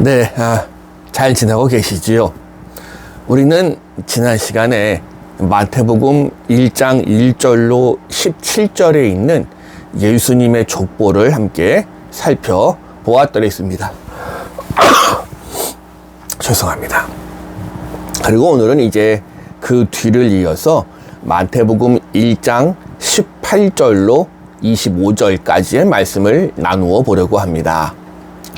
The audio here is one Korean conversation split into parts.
네, 잘 지내고 계시지요? 우리는 지난 시간에 마태복음 1장 1절로 17절에 있는 예수님의 족보를 함께 살펴보았더랬습니다. 죄송합니다. 그리고 오늘은 이제 그 뒤를 이어서 마태복음 1장 18절로 25절까지의 말씀을 나누어 보려고 합니다.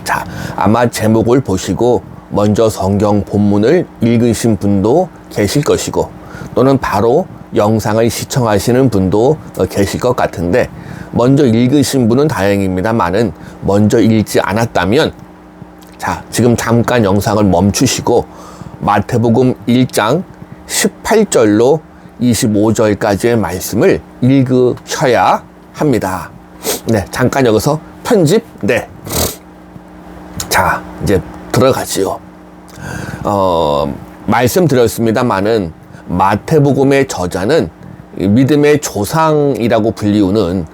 자, 아마 제목을 보시고 먼저 성경 본문을 읽으신 분도 계실 것이고 또는 바로 영상을 시청하시는 분도 계실 것 같은데 먼저 읽으신 분은 다행입니다만은 먼저 읽지 않았다면 자, 지금 잠깐 영상을 멈추시고 마태복음 1장 18절로 25절까지의 말씀을 읽으셔야 합니다. 네, 잠깐 여기서 편집. 네. 자, 이제 들어가지요. 말씀드렸습니다만은 마태복음의 저자는 믿음의 조상이라고 불리우는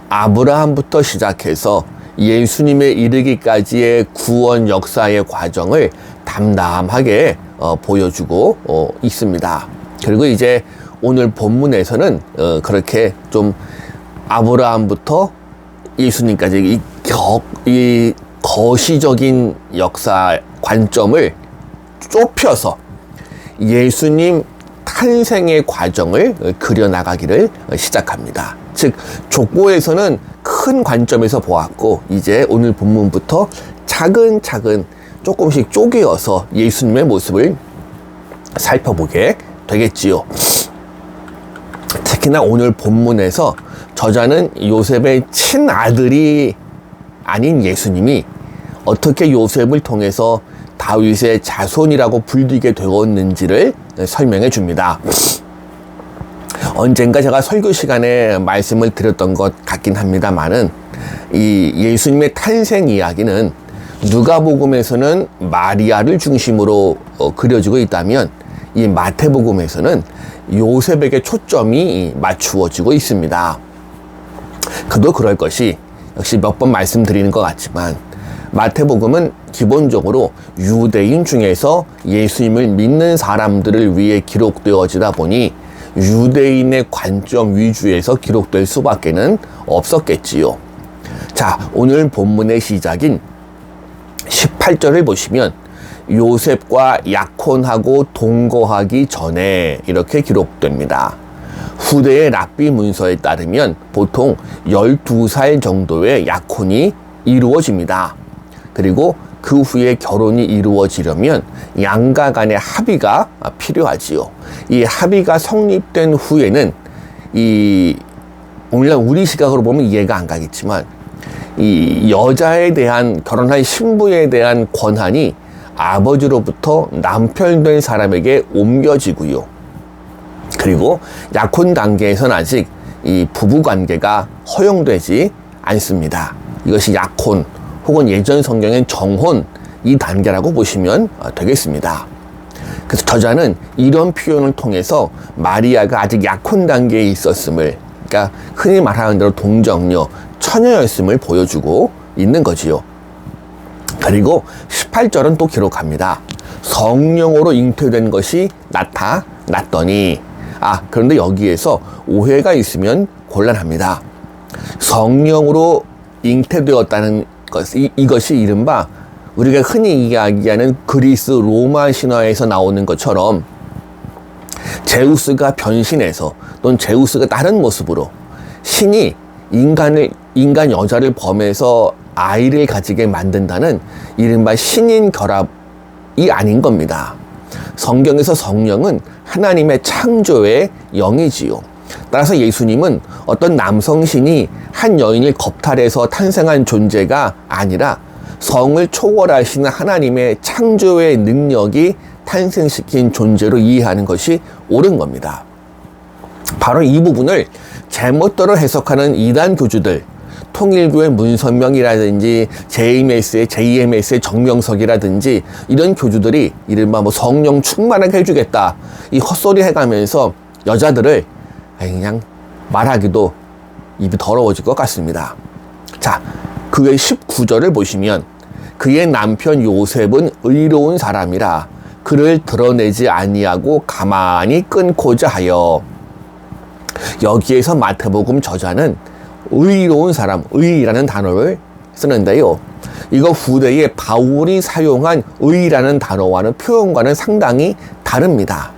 아브라함부터 시작해서 예수님에 이르기까지의 구원 역사의 과정을 담담하게 보여주고 있습니다. 그리고 이제 오늘 본문에서는 그렇게 좀 아브라함부터 예수님까지 이 거시적인 역사 관점을 좁혀서 예수님 탄생의 과정을 그려나가기를 시작합니다. 즉 족보에서는 큰 관점에서 보았고 이제 오늘 본문부터 차근차근 조금씩 쪼개어서 예수님의 모습을 살펴보게 되겠지요. 특히나 오늘 본문에서 저자는 요셉의 친아들이 아닌 예수님이 어떻게 요셉을 통해서 다윗의 자손이라고 불리게 되었는지를 설명해 줍니다. 언젠가 제가 설교 시간에 말씀을 드렸던 것 같긴 합니다만은 이 예수님의 탄생 이야기는 누가복음에서는 마리아를 중심으로 그려지고 있다면 이 마태복음에서는 요셉에게 초점이 맞추어지고 있습니다. 그도 그럴 것이 역시 몇 번 말씀드리는 것 같지만 마태복음은 기본적으로 유대인 중에서 예수님을 믿는 사람들을 위해 기록되어지다 보니 유대인의 관점 위주에서 기록될 수밖에는 없었겠지요. 자, 오늘 본문의 시작인 18절을 보시면 요셉과 약혼하고 동거하기 전에 이렇게 기록됩니다. 후대의 랍비 문서에 따르면 보통 12살 정도의 약혼이 이루어집니다. 그리고 그 후에 결혼이 이루어지려면 양가 간의 합의가 필요하지요. 이 합의가 성립된 후에는 오늘날 우리 시각으로 보면 이해가 안 가겠지만 이 여자에 대한 결혼한 신부에 대한 권한이 아버지로부터 남편 된 사람에게 옮겨지고요. 그리고 약혼 단계에서는 아직 이 부부 관계가 허용되지 않습니다. 이것이 약혼 혹은 예전 성경엔 정혼 이 단계라고 보시면 되겠습니다. 그래서 저자는 이런 표현을 통해서 마리아가 아직 약혼 단계에 있었음을, 그러니까 흔히 말하는 대로 동정녀, 처녀였음을 보여주고 있는 거지요. 그리고 18절은 또 기록합니다. 성령으로 잉태된 것이 나타났더니. 그런데 여기에서 오해가 있으면 곤란합니다. 성령으로 잉태되었다는 것, 이것이 이른바 우리가 흔히 이야기하는 그리스 로마 신화에서 나오는 것처럼 제우스가 변신해서 또는 제우스가 다른 모습으로 신이 인간 여자를 범해서 아이를 가지게 만든다는 이른바 신인 결합이 아닌 겁니다. 성경에서 성령은 하나님의 창조의 영이지요. 따라서 예수님은 어떤 남성신이 한 여인을 겁탈해서 탄생한 존재가 아니라 성을 초월하시는 하나님의 창조의 능력이 탄생시킨 존재로 이해하는 것이 옳은 겁니다. 바로 이 부분을 제멋대로 해석하는 이단 교주들, 통일교의 문선명이라든지 JMS의 정명석이라든지 이런 교주들이 이른바 성령 충만하게 해주겠다 이 헛소리 해가면서 여자들을 그냥 말하기도 입이 더러워질 것 같습니다. 자, 그 외 19절을 보시면 그의 남편 요셉은 의로운 사람이라 그를 드러내지 아니하고 가만히 끊고자 하여. 여기에서 마태복음 저자는 의로운 사람, 의라는 단어를 쓰는데요. 이거 후대에 바울이 사용한 의라는 단어와는 표현과는 상당히 다릅니다.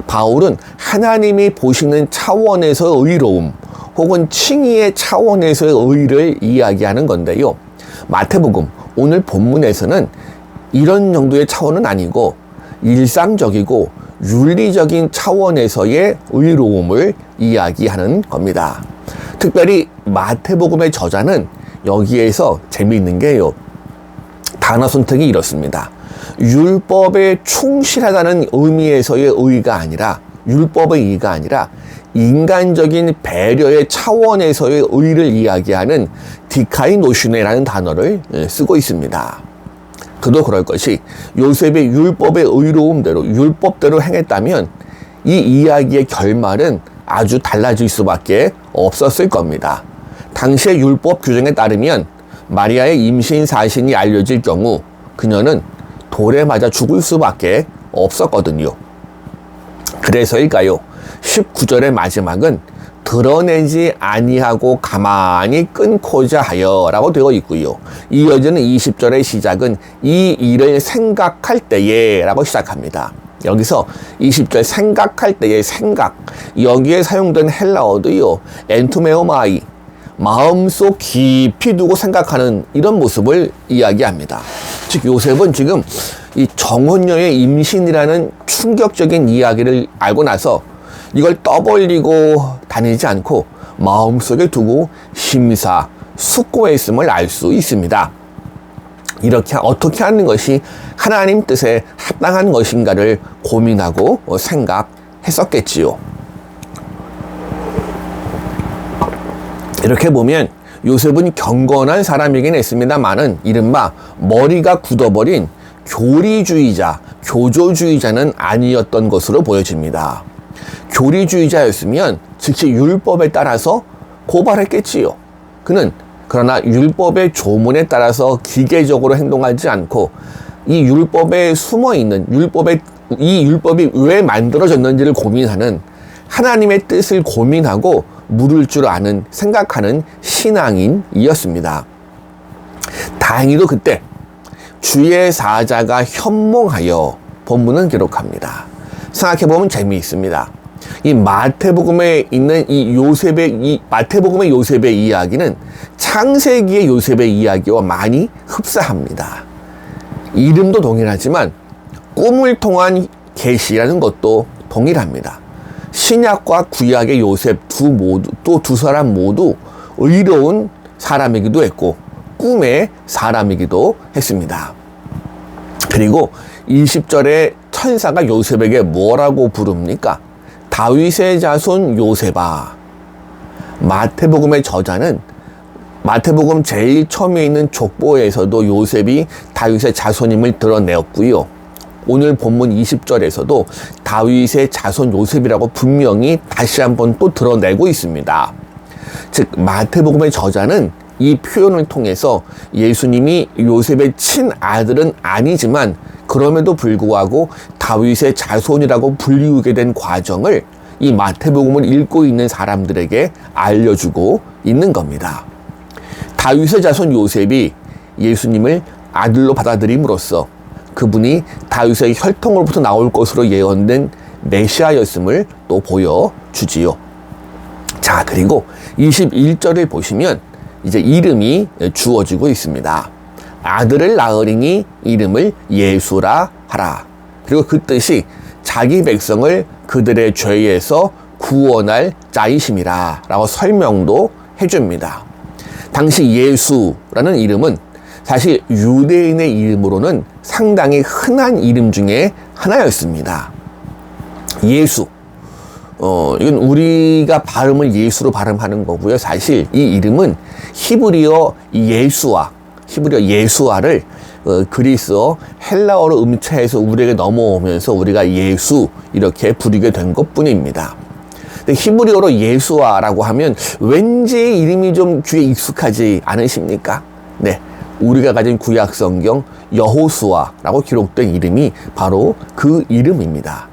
바울은 하나님이 보시는 차원에서 의로움 혹은 칭의의 차원에서의 의를 이야기하는 건데요. 마태복음 오늘 본문에서는 이런 정도의 차원은 아니고 일상적이고 윤리적인 차원에서의 의로움을 이야기하는 겁니다. 특별히 마태복음의 저자는 여기에서 재미있는 게요. 단어 선택이 이렇습니다. 율법에 충실하다는 의미에서의 의가 아니라, 율법의 의가 아니라 인간적인 배려의 차원에서의 의를 이야기하는 디카이노슈네라는 단어를 쓰고 있습니다. 그도 그럴 것이 요셉의 율법의 의로움대로, 율법대로 행했다면 이 이야기의 결말은 아주 달라질 수밖에 없었을 겁니다. 당시의 율법 규정에 따르면 마리아의 임신 사실이 알려질 경우 그녀는 돌에 맞아 죽을 수밖에 없었거든요. 그래서일까요? 19절의 마지막은 드러내지 아니하고 가만히 끊고자 하여 라고 되어 있고요. 이어지는 20절의 시작은 이 일을 생각할 때에 라고 시작합니다. 여기서 20절 생각할 때의 생각, 여기에 사용된 헬라어도요, 엔투메오마이, 마음속 깊이 두고 생각하는 이런 모습을 이야기합니다. 즉 요셉은 지금 이 정혼녀의 임신이라는 충격적인 이야기를 알고 나서 이걸 떠벌리고 다니지 않고 마음속에 두고 심사, 숙고했음을 알 수 있습니다. 이렇게 어떻게 하는 것이 하나님 뜻에 합당한 것인가를 고민하고 생각했었겠지요. 이렇게 보면 요셉은 경건한 사람이긴 했습니다만은 이른바 머리가 굳어버린 교리주의자, 교조주의자는 아니었던 것으로 보여집니다. 교리주의자였으면 즉시 율법에 따라서 고발했겠지요. 그는 그러나 율법의 조문에 따라서 기계적으로 행동하지 않고 이 율법에 숨어있는 이 율법이 왜 만들어졌는지를 고민하는, 하나님의 뜻을 고민하고 물을 줄 아는, 생각하는 신앙인이었습니다. 다행히도 그때 주의 사자가 현몽하여 본문은 기록합니다. 생각해보면 재미있습니다. 이 마태복음에 있는 마태복음의 요셉의 이야기는 창세기의 요셉의 이야기와 많이 흡사합니다. 이름도 동일하지만 꿈을 통한 계시라는 것도 동일합니다. 신약과 구약의 요셉 두 사람 모두 의로운 사람이기도 했고 꿈의 사람이기도 했습니다. 그리고 20절에 천사가 요셉에게 뭐라고 부릅니까? 다윗의 자손 요셉아. 마태복음의 저자는 마태복음 제일 처음에 있는 족보에서도 요셉이 다윗의 자손임을 드러내었고요. 오늘 본문 20절에서도 다윗의 자손 요셉이라고 분명히 다시 한번 또 드러내고 있습니다. 즉 마태복음의 저자는 이 표현을 통해서 예수님이 요셉의 친아들은 아니지만 그럼에도 불구하고 다윗의 자손이라고 불리우게 된 과정을 이 마태복음을 읽고 있는 사람들에게 알려주고 있는 겁니다. 다윗의 자손 요셉이 예수님을 아들로 받아들임으로써 그분이 다윗의 혈통으로부터 나올 것으로 예언된 메시아였음을 또 보여주지요. 자, 그리고 21절을 보시면 이제 이름이 주어지고 있습니다. 아들을 낳으리니 이름을 예수라 하라. 그리고 그 뜻이 자기 백성을 그들의 죄에서 구원할 자이심이라 라고 설명도 해줍니다. 당시 예수라는 이름은 사실 유대인의 이름으로는 상당히 흔한 이름 중에 하나였습니다. 예수. 이건 우리가 발음을 예수로 발음하는 거고요. 사실 이 이름은 히브리어 예수아를 그리스어 헬라어로 음체해서 우리에게 넘어오면서 우리가 예수 이렇게 부르게 된 것뿐입니다. 근데 히브리어로 예수아라고 하면 왠지 이름이 좀 귀에 익숙하지 않으십니까? 네, 우리가 가진 구약 성경 여호수아라고 기록된 이름이 바로 그 이름입니다.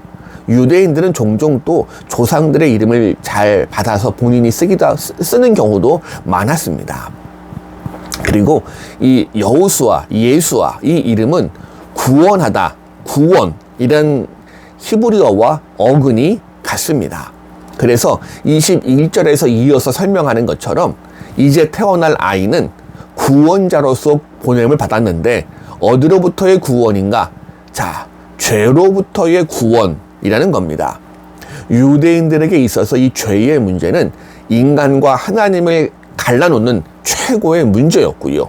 유대인들은 종종 또 조상들의 이름을 잘 받아서 본인이 쓰는 경우도 많았습니다. 그리고 이 여호수아, 예수아 이 이름은 구원하다, 구원 이런 히브리어와 어근이 같습니다. 그래서 21절에서 이어서 설명하는 것처럼 이제 태어날 아이는 구원자로서 보냄을 받았는데 어디로부터의 구원인가? 자, 죄로부터의 구원이라는 겁니다. 유대인들에게 있어서 이 죄의 문제는 인간과 하나님을 갈라놓는 최고의 문제였고요.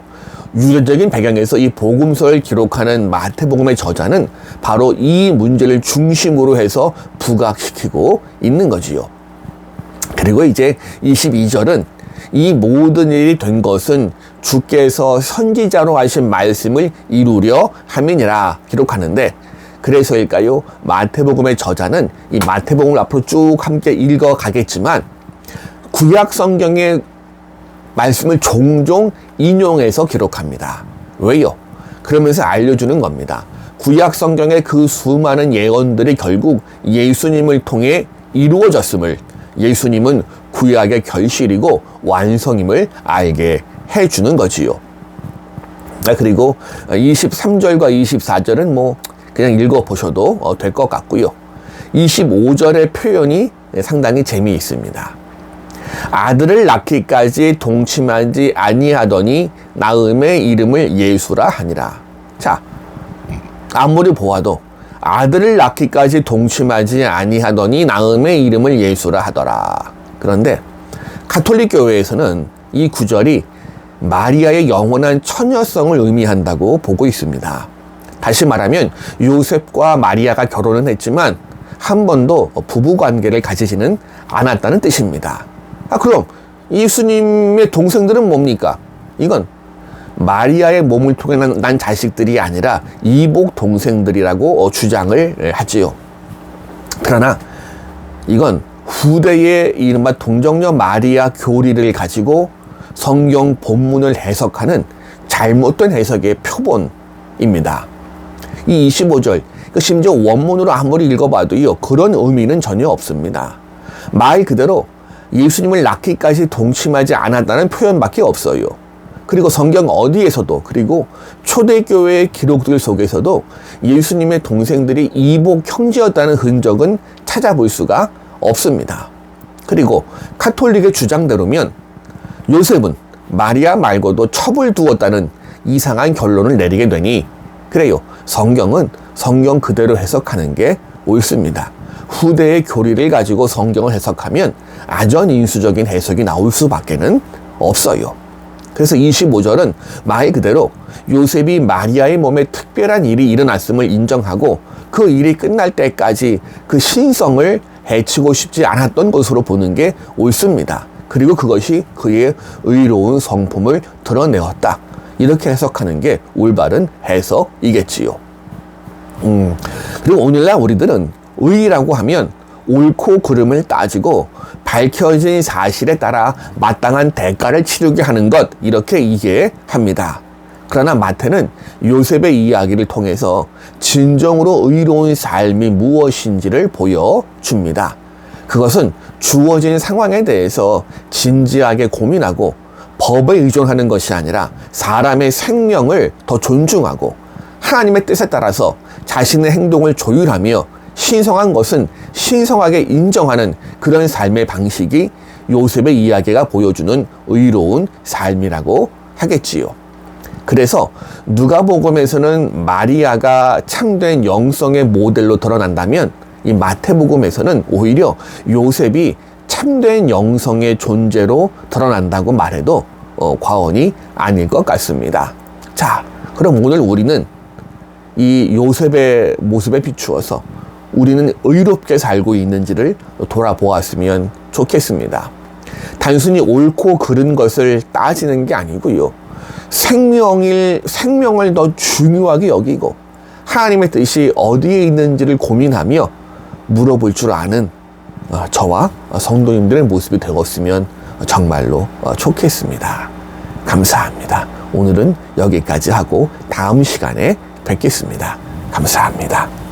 유대적인 배경에서 이 복음서를 기록하는 마태복음의 저자는 바로 이 문제를 중심으로 해서 부각시키고 있는 거지요. 그리고 이제 22절은 이 모든 일이 된 것은 주께서 선지자로 하신 말씀을 이루려 함이니라 기록하는데, 그래서일까요? 마태복음의 저자는 이 마태복음을 앞으로 쭉 함께 읽어가겠지만 구약 성경의 말씀을 종종 인용해서 기록합니다. 왜요? 그러면서 알려주는 겁니다. 구약 성경의 그 수많은 예언들이 결국 예수님을 통해 이루어졌음을, 예수님은 구약의 결실이고 완성임을 알게 해주는 거지요. 그리고 23절과 24절은 뭐 그냥 읽어보셔도 될 것 같고요. 25절의 표현이 상당히 재미있습니다. 아들을 낳기까지 동침하지 아니하더니 나음의 이름을 예수라 하니라. 자, 아무리 보아도 아들을 낳기까지 동침하지 아니하더니 나음의 이름을 예수라 하더라. 그런데 가톨릭 교회에서는 이 구절이 마리아의 영원한 처녀성을 의미한다고 보고 있습니다. 다시 말하면 요셉과 마리아가 결혼은 했지만 한 번도 부부관계를 가지지는 않았다는 뜻입니다. 그럼 예수님의 동생들은 뭡니까? 이건 마리아의 몸을 통해 난 자식들이 아니라 이복 동생들이라고 주장을 하지요. 그러나 이건 후대의 이른바 동정녀 마리아 교리를 가지고 성경 본문을 해석하는 잘못된 해석의 표본입니다. 이 25절, 심지어 원문으로 아무리 읽어봐도요, 그런 의미는 전혀 없습니다. 말 그대로 예수님을 낳기까지 동침하지 않았다는 표현밖에 없어요. 그리고 성경 어디에서도, 그리고 초대교회의 기록들 속에서도 예수님의 동생들이 이복 형제였다는 흔적은 찾아볼 수가 없습니다. 그리고 가톨릭의 주장대로면 요셉은 마리아 말고도 첩을 두었다는 이상한 결론을 내리게 되니, 그래요, 성경은 성경 그대로 해석하는 게 옳습니다. 후대의 교리를 가지고 성경을 해석하면 아전인수적인 해석이 나올 수밖에는 없어요. 그래서 25절은 말 그대로 요셉이 마리아의 몸에 특별한 일이 일어났음을 인정하고 그 일이 끝날 때까지 그 신성을 해치고 싶지 않았던 것으로 보는 게 옳습니다. 그리고 그것이 그의 의로운 성품을 드러내었다. 이렇게 해석하는 게 올바른 해석이겠지요. 그리고 오늘날 우리들은 의라고 하면 옳고 그름을 따지고 밝혀진 사실에 따라 마땅한 대가를 치르게 하는 것, 이렇게 이해합니다. 그러나 마태는 요셉의 이야기를 통해서 진정으로 의로운 삶이 무엇인지를 보여줍니다. 그것은 주어진 상황에 대해서 진지하게 고민하고 법에 의존하는 것이 아니라 사람의 생명을 더 존중하고 하나님의 뜻에 따라서 자신의 행동을 조율하며 신성한 것은 신성하게 인정하는 그런 삶의 방식이 요셉의 이야기가 보여주는 의로운 삶이라고 하겠지요. 그래서 누가복음에서는 마리아가 참된 영성의 모델로 드러난다면 이 마태복음에서는 오히려 요셉이 참된 영성의 존재로 드러난다고 말해도 과언이 아닐 것 같습니다. 자, 그럼 오늘 우리는 이 요셉의 모습에 비추어서 우리는 의롭게 살고 있는지를 돌아보았으면 좋겠습니다. 단순히 옳고 그른 것을 따지는 게 아니고요, 생명을 더 중요하게 여기고 하나님의 뜻이 어디에 있는지를 고민하며 물어볼 줄 아는 저와 성도님들의 모습이 되었으면 정말로 좋겠습니다. 감사합니다. 오늘은 여기까지 하고 다음 시간에 뵙겠습니다. 감사합니다.